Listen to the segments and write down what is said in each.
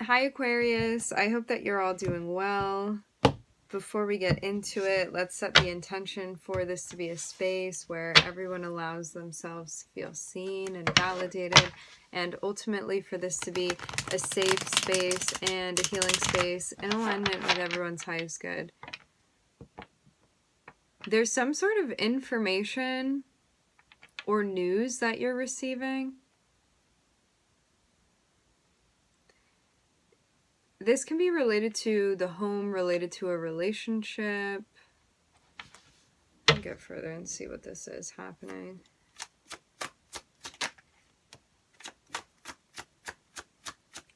Hi Aquarius, I hope that you're all doing well. Before we get into it, let's set the intention for this to be a space where everyone allows themselves to feel seen and validated, and ultimately for this to be a safe space and a healing space in alignment with everyone's highest good. There's some sort of information or news that you're receiving. This can be related to the home, related to a relationship. I'll get further and see what this is happening.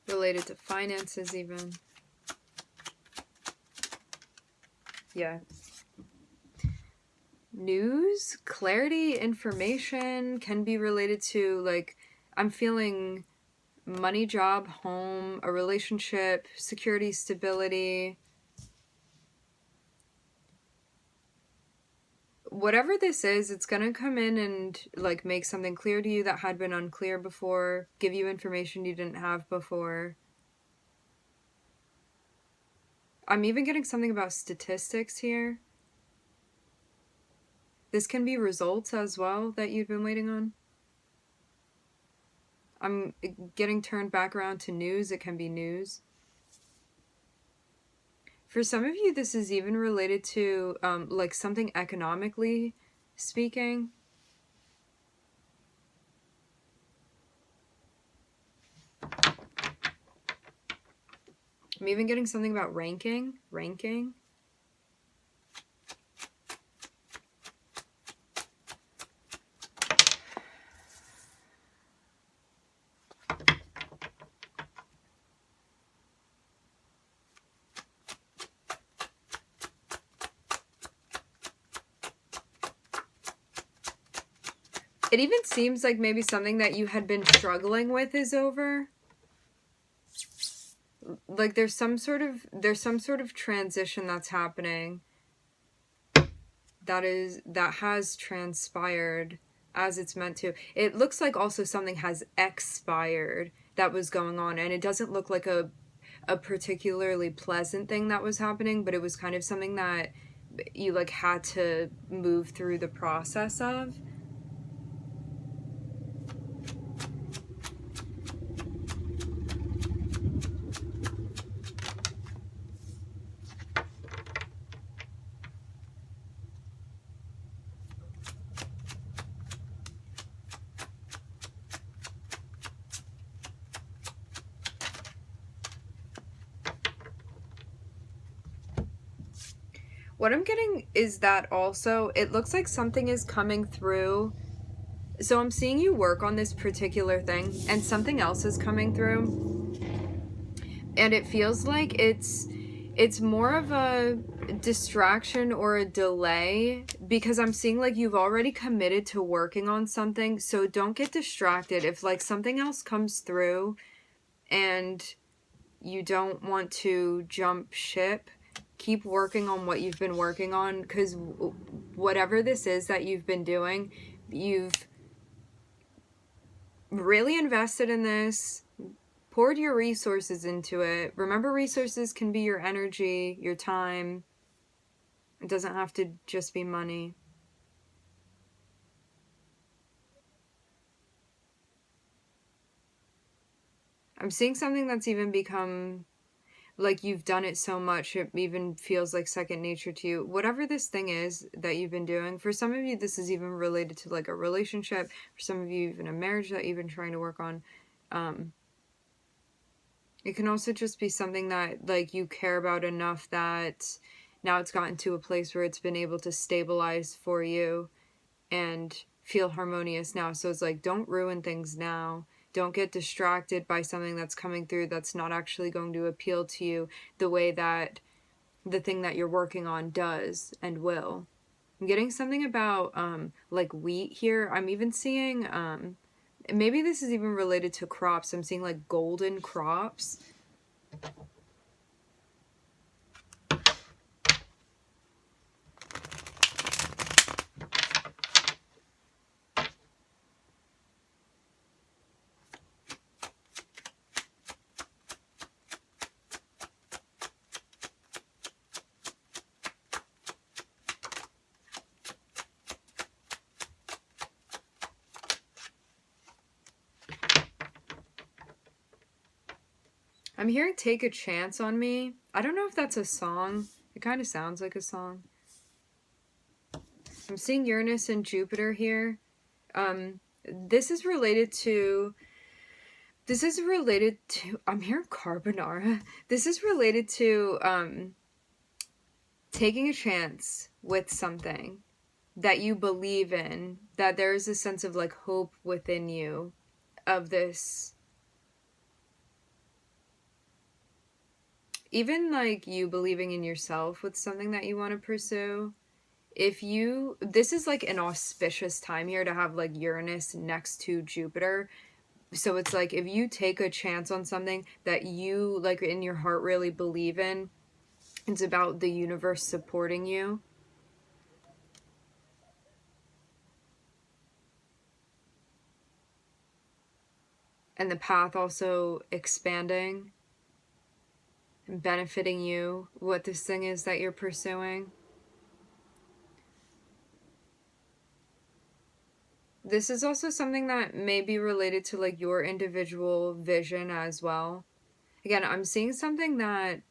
Related to finances even. Yeah. News, clarity, information can be related to, like, I'm feeling money, job, home, a relationship, security, stability. Whatever this is, it's going to come in and, like, make something clear to you that had been unclear before, give you information you didn't have before. I'm even getting something about statistics here. This can be results as well that you've been waiting on. I'm getting turned back around to news. It can be news. For some of you, this is even related to like something economically speaking. I'm even getting something about ranking. It even seems like maybe something that you had been struggling with is over. Like there's some sort of transition that's happening that has transpired as it's meant to. It looks like also something has expired that was going on, and it doesn't look like a particularly pleasant thing that was happening, but it was kind of something that you like had to move through the process of. What I'm getting is that also it looks like something is coming through. So I'm seeing you work on this particular thing and something else is coming through. And it feels like it's more of a distraction or a delay, because I'm seeing like you've already committed to working on something. So don't get distracted if like something else comes through and you don't want to jump ship. Keep working on what you've been working on, because whatever this is that you've been doing, you've really invested in this, poured your resources into it. Remember, resources can be your energy, your time. It doesn't have to just be money. I'm seeing something that's even become like you've done it so much it even feels like second nature to you. Whatever this thing is that you've been doing, for some of you this is even related to like a relationship, for some of you even a marriage that you've been trying to work on. It can also just be something that like you care about enough that now it's gotten to a place where it's been able to stabilize for you and feel harmonious now. So it's like, don't ruin things now. Don't get distracted by something that's coming through that's not actually going to appeal to you the way that the thing that you're working on does and will. I'm getting something about like wheat here. I'm even seeing maybe this is even related to crops. I'm seeing like golden crops. I'm hearing Take a Chance on Me. I don't know if that's a song. It kind of sounds like a song. I'm seeing Uranus and Jupiter here. This is related to... I'm hearing carbonara. This is related to taking a chance with something that you believe in, that there is a sense of like hope within you of this. Even like you believing in yourself with something that you want to pursue. This is like an auspicious time here to have like Uranus next to Jupiter. So it's like if you take a chance on something that you like in your heart really believe in, it's about the universe supporting you. And the path also expanding and benefiting you, what this thing is that you're pursuing. This is also something that may be related to like your individual vision as well. Again, I'm seeing something that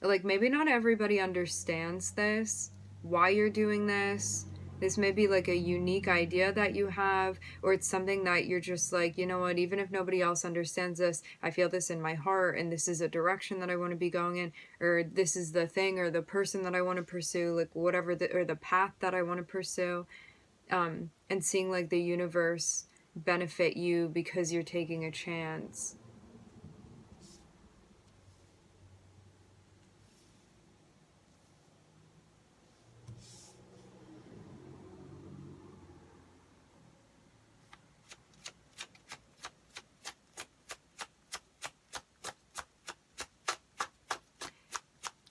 like maybe not everybody understands this, why you're doing this. This may be like a unique idea that you have, or it's something that you're just like, you know what, even if nobody else understands this, I feel this in my heart, and this is a direction that I want to be going in, or this is the thing or the person that I want to pursue, like whatever, or the path that I want to pursue. And seeing like the universe benefit you because you're taking a chance.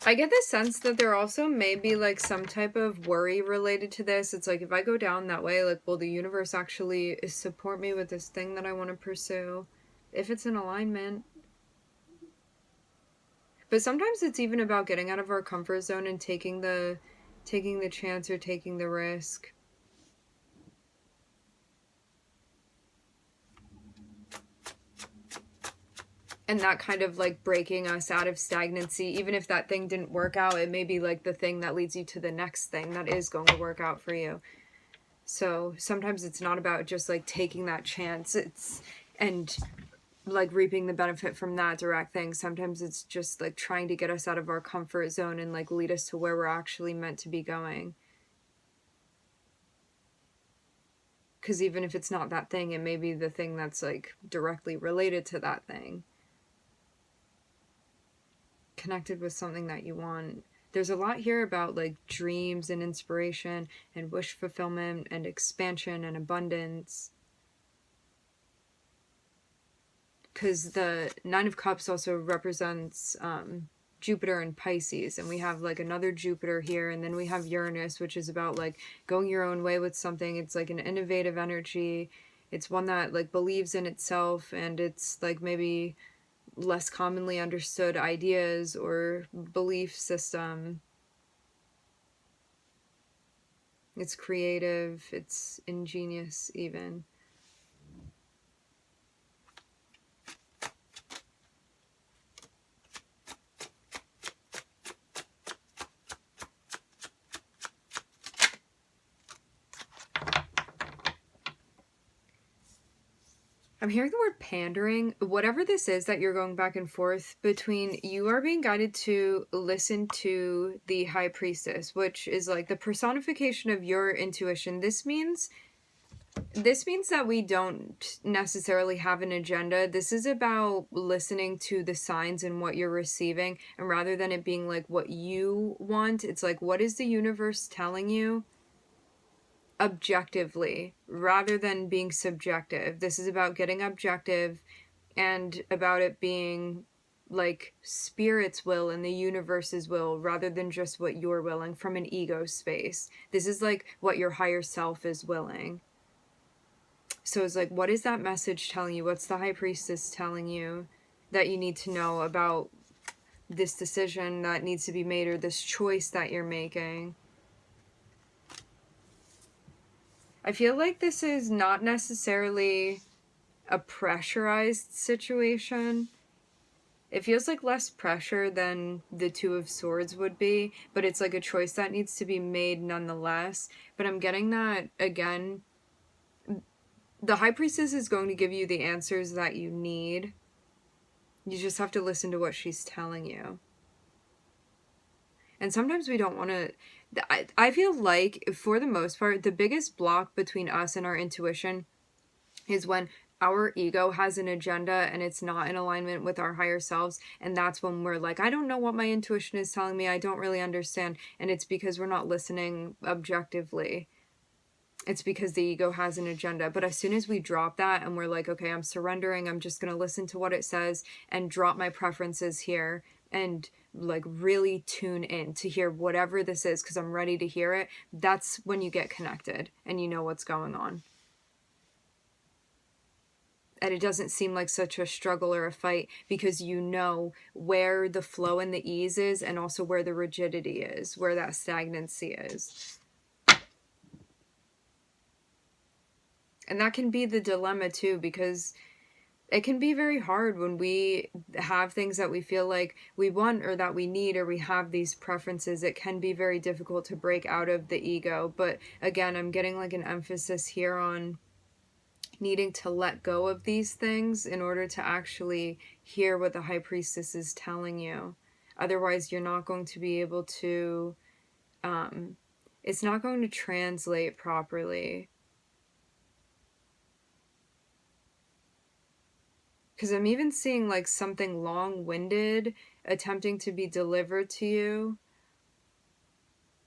I get the sense that there also may be like some type of worry related to this. It's like if I go down that way, like will the universe actually support me with this thing that I want to pursue if it's in alignment? But sometimes it's even about getting out of our comfort zone and taking the chance or taking the risk. And that kind of like breaking us out of stagnancy. Even if that thing didn't work out, it may be like the thing that leads you to the next thing that is going to work out for you. So sometimes it's not about just like taking that chance and like reaping the benefit from that direct thing. Sometimes it's just like trying to get us out of our comfort zone and like lead us to where we're actually meant to be going. Because even if it's not that thing, it may be the thing that's like directly related to that thing. Connected with something that you want. There's a lot here about like dreams and inspiration and wish fulfillment and expansion and abundance. Because the Nine of Cups also represents Jupiter and Pisces, and we have like another Jupiter here, and then we have Uranus, which is about like going your own way with something. It's like an innovative energy. It's one that like believes in itself, and it's like maybe less commonly understood ideas or belief system. It's creative, it's ingenious even. I'm hearing the word pandering. Whatever this is that you're going back and forth between, you are being guided to listen to the High Priestess, which is like the personification of your intuition. This means that we don't necessarily have an agenda. This is about listening to the signs and what you're receiving, and rather than it being like what you want, it's like what is the universe telling you? Objectively rather than being subjective. This is about getting objective and about it being like spirit's will and the universe's will rather than just what you're willing from an ego space. This is like what your higher self is willing. So it's like, what is that message telling you? What's the High Priestess telling you that you need to know about this decision that needs to be made or this choice that you're making? I feel like this is not necessarily a pressurized situation. It feels like less pressure than the Two of Swords would be, but it's like a choice that needs to be made nonetheless. But I'm getting that, again, the High Priestess is going to give you the answers that you need. You just have to listen to what she's telling you. And sometimes we don't want to... I feel like, for the most part, the biggest block between us and our intuition is when our ego has an agenda and it's not in alignment with our higher selves. And that's when we're like, I don't know what my intuition is telling me. I don't really understand. And it's because we're not listening objectively. It's because the ego has an agenda. But as soon as we drop that and we're like, okay, I'm surrendering, I'm just going to listen to what it says and drop my preferences here and like really tune in to hear whatever this is because I'm ready to hear it, that's when you get connected and you know what's going on. And it doesn't seem like such a struggle or a fight because you know where the flow and the ease is and also where the rigidity is, where that stagnancy is. And that can be the dilemma too, because it can be very hard when we have things that we feel like we want or that we need, or we have these preferences. It can be very difficult to break out of the ego. But again, I'm getting like an emphasis here on needing to let go of these things in order to actually hear what the High Priestess is telling you. Otherwise, you're not going to be able to, it's not going to translate properly. Because I'm even seeing like something long-winded attempting to be delivered to you.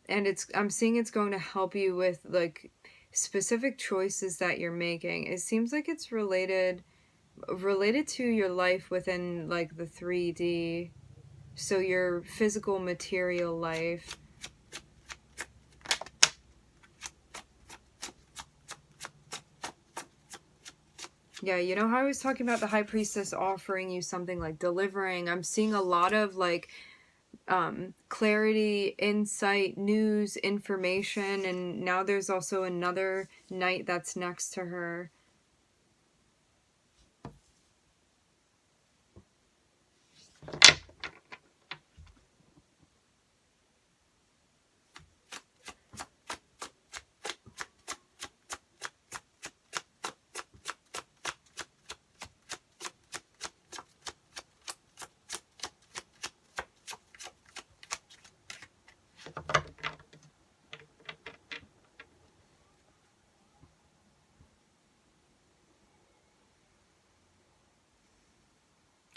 And I'm seeing it's going to help you with like specific choices that you're making. It seems like it's related to your life within like the 3D. So your physical material life. Yeah, you know how I was talking about the High Priestess offering you something like delivering? I'm seeing a lot of like clarity, insight, news, information, and now there's also another knight that's next to her.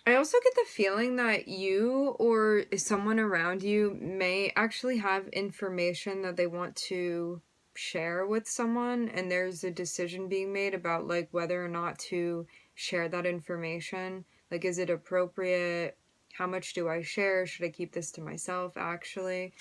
I also get the feeling that you or someone around you may actually have information that they want to share with someone, and there's a decision being made about like whether or not to share that information. Like, is it appropriate? How much do I share? Should I keep this to myself, actually?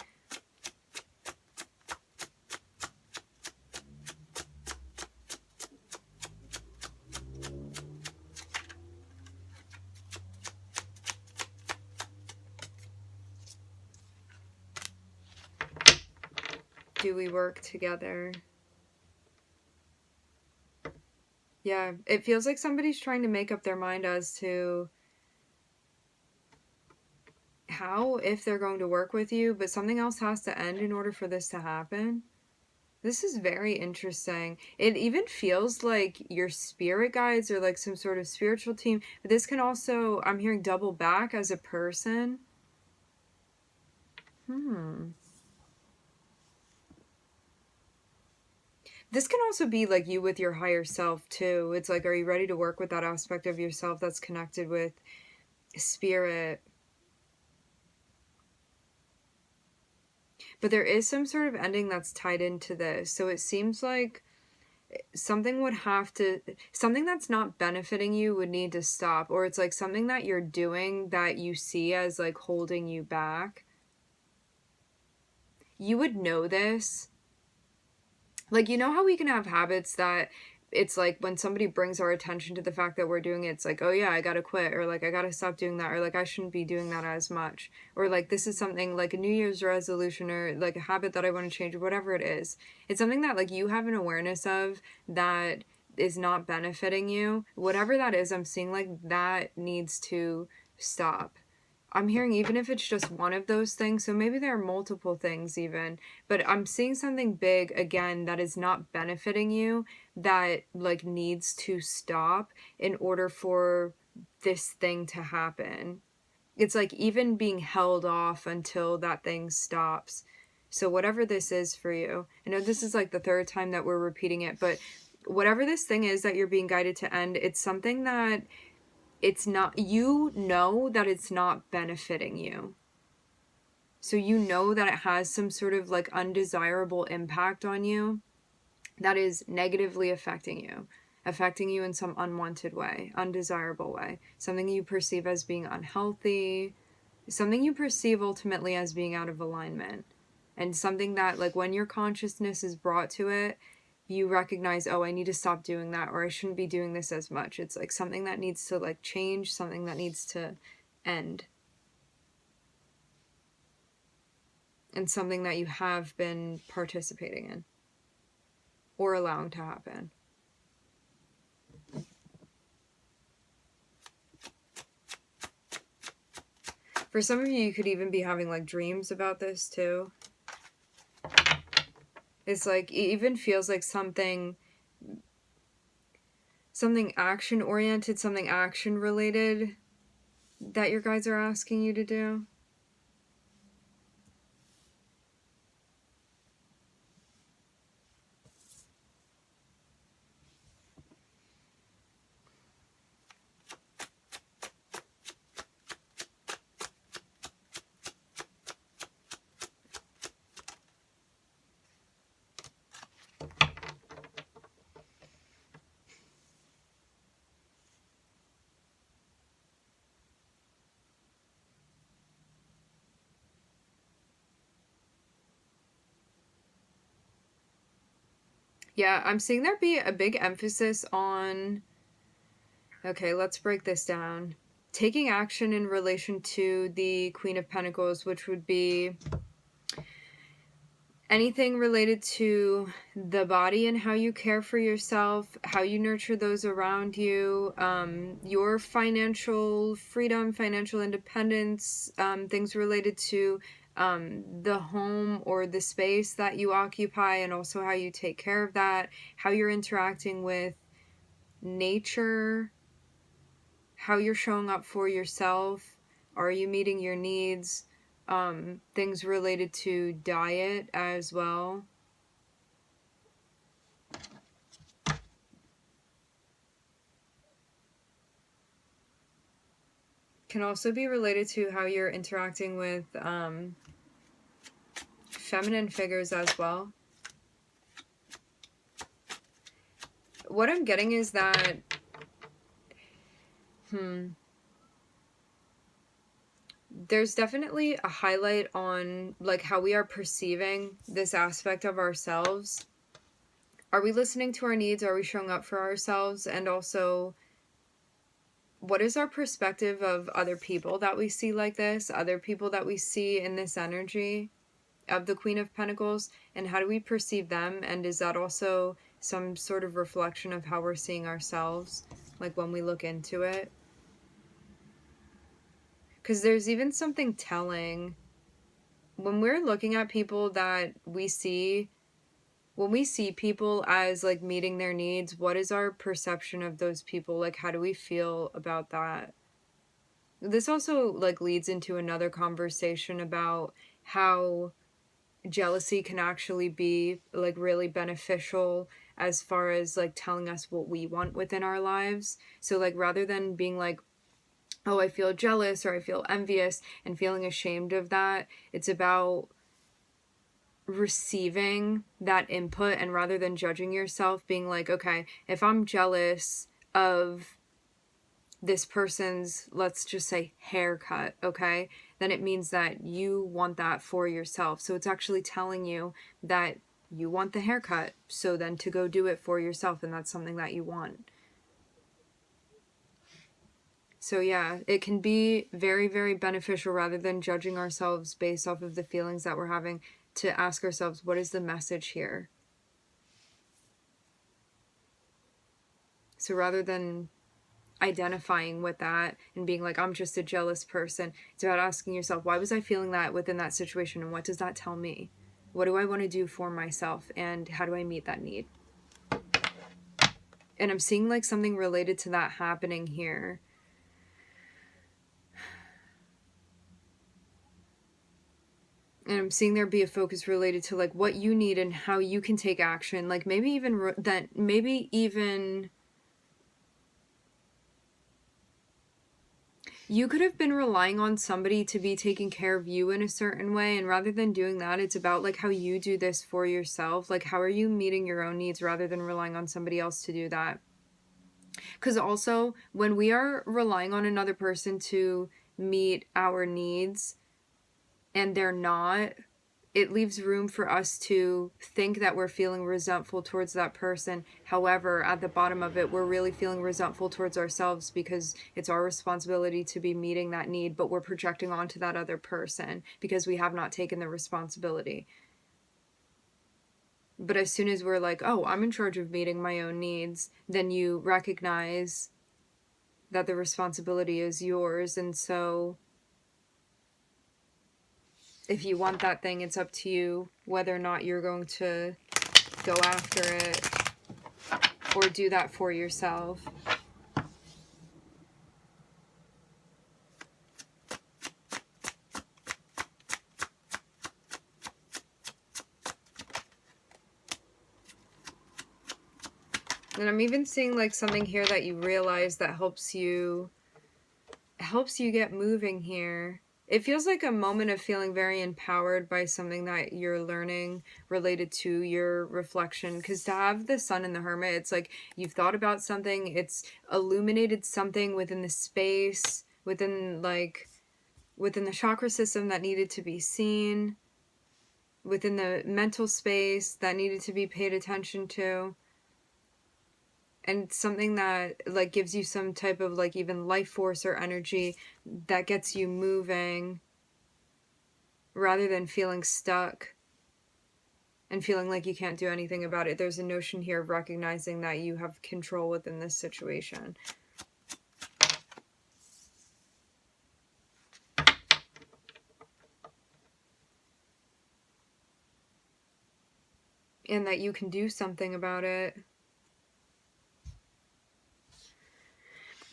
Do we work together? Yeah, it feels like somebody's trying to make up their mind as to how, if they're going to work with you, but something else has to end in order for this to happen. This is very interesting. It even feels like your spirit guides or like some sort of spiritual team, but this can also, I'm hearing double back as a person. This can also be like you with your higher self too. It's like, are you ready to work with that aspect of yourself that's connected with spirit? But there is some sort of ending that's tied into this. So it seems like something that's not benefiting you would need to stop. Or it's like something that you're doing that you see as like holding you back. You would know this. Like, you know how we can have habits that it's like when somebody brings our attention to the fact that we're doing it, it's like, oh yeah, I gotta quit, or like I gotta stop doing that, or like I shouldn't be doing that as much, or like this is something like a New Year's resolution or like a habit that I want to change, or whatever it is. It's something that like you have an awareness of that is not benefiting you. Whatever that is, I'm seeing like that needs to stop. I'm hearing even if it's just one of those things, so maybe there are multiple things even, but I'm seeing something big again that is not benefiting you, that like needs to stop in order for this thing to happen. It's like even being held off until that thing stops. So whatever this is for you, I know this is like the third time that we're repeating it, but whatever this thing is that you're being guided to end, it's something that it's not, you know that it's not benefiting you. So you know that it has some sort of like undesirable impact on you that is negatively affecting you in some unwanted way, undesirable way, something you perceive as being unhealthy, something you perceive ultimately as being out of alignment, and something that like when your consciousness is brought to it, you recognize, oh, I need to stop doing that, or I shouldn't be doing this as much. It's like something that needs to like change, something that needs to end, and something that you have been participating in or allowing to happen. For some of you, you could even be having like dreams about this too. It's like, it even feels like something action oriented, something action related that your guides are asking you to do. Yeah, I'm seeing there be a big emphasis on, okay, let's break this down. Taking action in relation to the Queen of Pentacles, which would be anything related to the body and how you care for yourself, how you nurture those around you, your financial freedom, financial independence, things related to the home or the space that you occupy, and also how you take care of that, how you're interacting with nature, how you're showing up for yourself, are you meeting your needs, things related to diet as well. Can also be related to how you're interacting with feminine figures as well. What I'm getting is that there's definitely a highlight on like how we are perceiving this aspect of ourselves. Are we listening to our needs? Are we showing up for ourselves? And also, what is our perspective of other people that we see like this, other people that we see in this energy of the Queen of Pentacles, and how do we perceive them? And is that also some sort of reflection of how we're seeing ourselves, like when we look into it? Because there's even something telling when we're looking at people that we see, when we see people as like meeting their needs, what is our perception of those people? Like, how do we feel about that? This also like leads into another conversation about how jealousy can actually be like really beneficial as far as like telling us what we want within our lives. So like rather than being like, oh, I feel jealous or I feel envious and feeling ashamed of that, it's about receiving that input, and rather than judging yourself, being like, okay, if I'm jealous of this person's, let's just say, haircut, okay, then it means that you want that for yourself. So it's actually telling you that you want the haircut, so then to go do it for yourself, and that's something that you want. So yeah, it can be very, very beneficial, rather than judging ourselves based off of the feelings that we're having, to ask ourselves, what is the message here? So rather than identifying with that and being like, I'm just a jealous person. It's about asking yourself, why was I feeling that within that situation, and what does that tell me? What do I want to do for myself, and how do I meet that need? And I'm seeing like something related to that happening here. And I'm seeing there be a focus related to like what you need and how you can take action. Like maybe even you could have been relying on somebody to be taking care of you in a certain way, and rather than doing that, it's about like how you do this for yourself. Like, how are you meeting your own needs rather than relying on somebody else to do that? Because also, when we are relying on another person to meet our needs and they're not, it leaves room for us to think that we're feeling resentful towards that person. However, at the bottom of it, we're really feeling resentful towards ourselves because it's our responsibility to be meeting that need, but we're projecting onto that other person because we have not taken the responsibility. But as soon as we're like, oh, I'm in charge of meeting my own needs, then you recognize that the responsibility is yours. And so if you want that thing, it's up to you whether or not you're going to go after it or do that for yourself. And I'm even seeing like something here that you realize that helps you get moving here. It feels like a moment of feeling very empowered by something that you're learning related to your reflection. Because to have the Sun and the Hermit, it's like you've thought about something, it's illuminated something within the space, within the chakra system that needed to be seen, within the mental space that needed to be paid attention to. And something that like gives you some type of like even life force or energy that gets you moving rather than feeling stuck and feeling like you can't do anything about it. There's a notion here of recognizing that you have control within this situation. And that you can do something about it.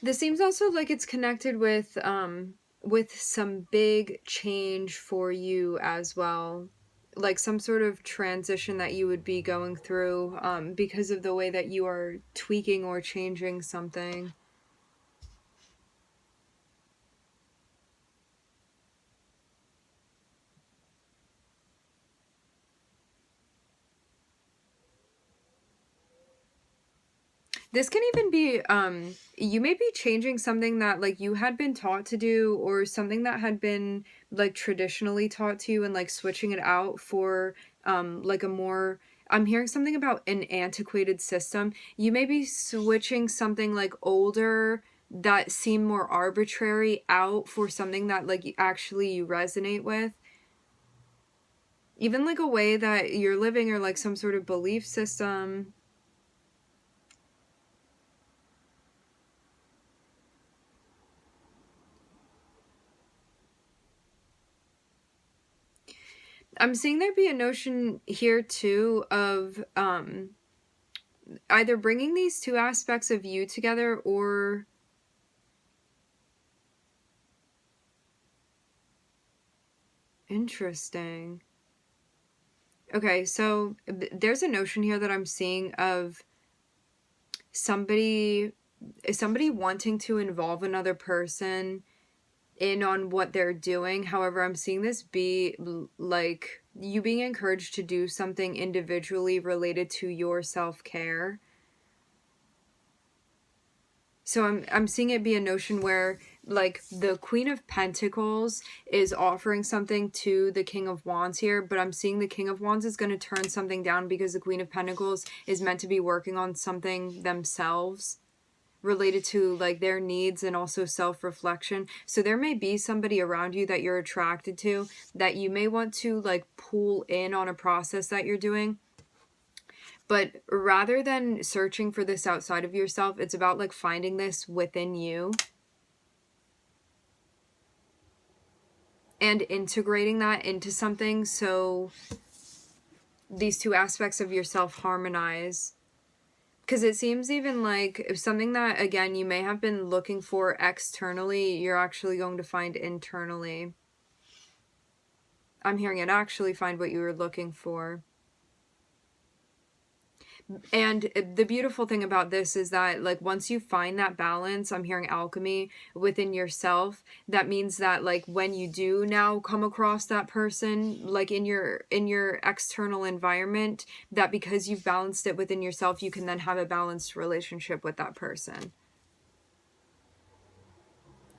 This seems also like it's connected with some big change for you as well. Like some sort of transition that you would be going through because of the way that you are tweaking or changing something. This can even be, you may be changing something that, like, you had been taught to do, or something that had been, like, traditionally taught to you, and, like, switching it out for, like, a more, I'm hearing something about an antiquated system. You may be switching something, like, older that seemed more arbitrary out for something that, like, actually you resonate with. Even, like, a way that you're living, or, like, some sort of belief system. I'm seeing there be a notion here too of either bringing these two aspects of you together, or interesting. Okay, so there's a notion here that I'm seeing of somebody wanting to involve another person in on what they're doing. However, I'm seeing this be like you being encouraged to do something individually related to your self-care. So I'm seeing it be a notion where, like, the Queen of Pentacles is offering something to the King of Wands here, but I'm seeing the King of Wands is going to turn something down because the Queen of Pentacles is meant to be working on something themselves related to, like, their needs and also self-reflection. So there may be somebody around you that you're attracted to that you may want to, like, pull in on a process that you're doing. But rather than searching for this outside of yourself, it's about like finding this within you and integrating that into something so these two aspects of yourself harmonize. Because it seems even like if something that, again, you may have been looking for externally, you're actually going to find internally. I'm hearing it actually find what you were looking for. And the beautiful thing about this is that, like, once you find that balance, I'm hearing alchemy within yourself. That means that, like, when you do now come across that person, like in your external environment, that because you've balanced it within yourself, you can then have a balanced relationship with that person.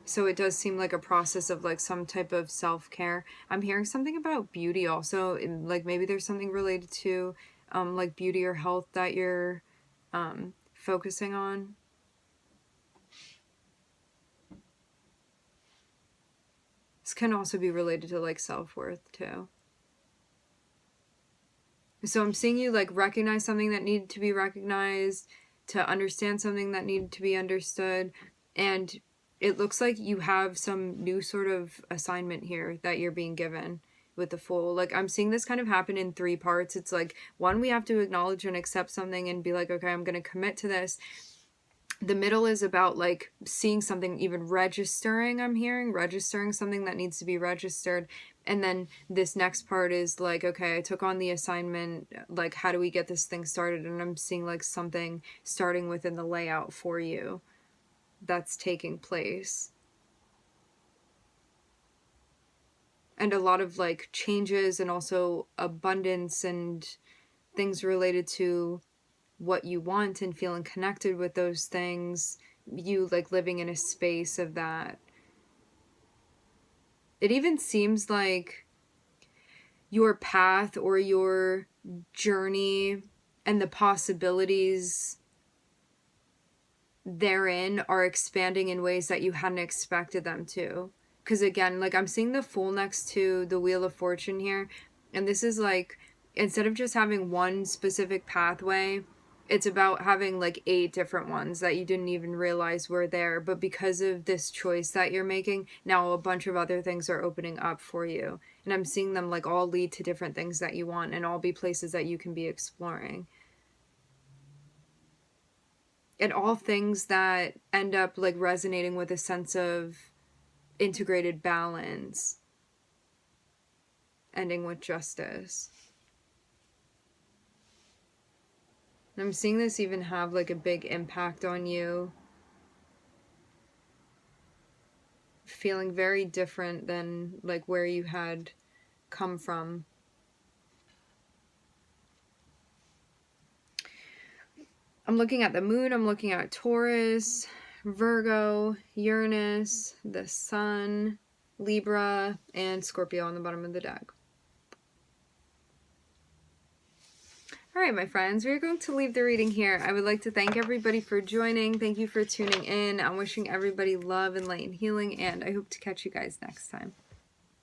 So it does seem like a process of like some type of self-care. I'm hearing something about beauty also, like maybe there's something related to like beauty or health that you're focusing on. This can also be related to like self-worth too. So I'm seeing you like recognize something that needed to be recognized, to understand something that needed to be understood, and it looks like you have some new sort of assignment here that you're being given with the Fool. Like, I'm seeing this kind of happen in 3 parts. It's like, 1, we have to acknowledge and accept something and be like, okay, I'm going to commit to this. The middle is about like seeing something, even registering, I'm hearing, registering something that needs to be registered. And then this next part is like, okay, I took on the assignment, like, how do we get this thing started? And I'm seeing like something starting within the layout for you that's taking place. And a lot of like changes and also abundance and things related to what you want and feeling connected with those things, you like living in a space of that. It even seems like your path or your journey and the possibilities therein are expanding in ways that you hadn't expected them to. Because again, like, I'm seeing the Fool next to the Wheel of Fortune here, and this is like, instead of just having one specific pathway, it's about having like 8 different ones that you didn't even realize were there. But because of this choice that you're making, now a bunch of other things are opening up for you. And I'm seeing them like all lead to different things that you want and all be places that you can be exploring. And all things that end up like resonating with a sense of integrated balance, ending with justice. I'm seeing this even have like a big impact on you. Feeling very different than like where you had come from. I'm looking at the moon, I'm looking at Taurus, Virgo, Uranus, the Sun, Libra, and Scorpio on the bottom of the deck. All right, my friends, we're going to leave the reading here. I would like to thank everybody for joining. Thank you for tuning in. I'm wishing everybody love and light and healing, and I hope to catch you guys next time.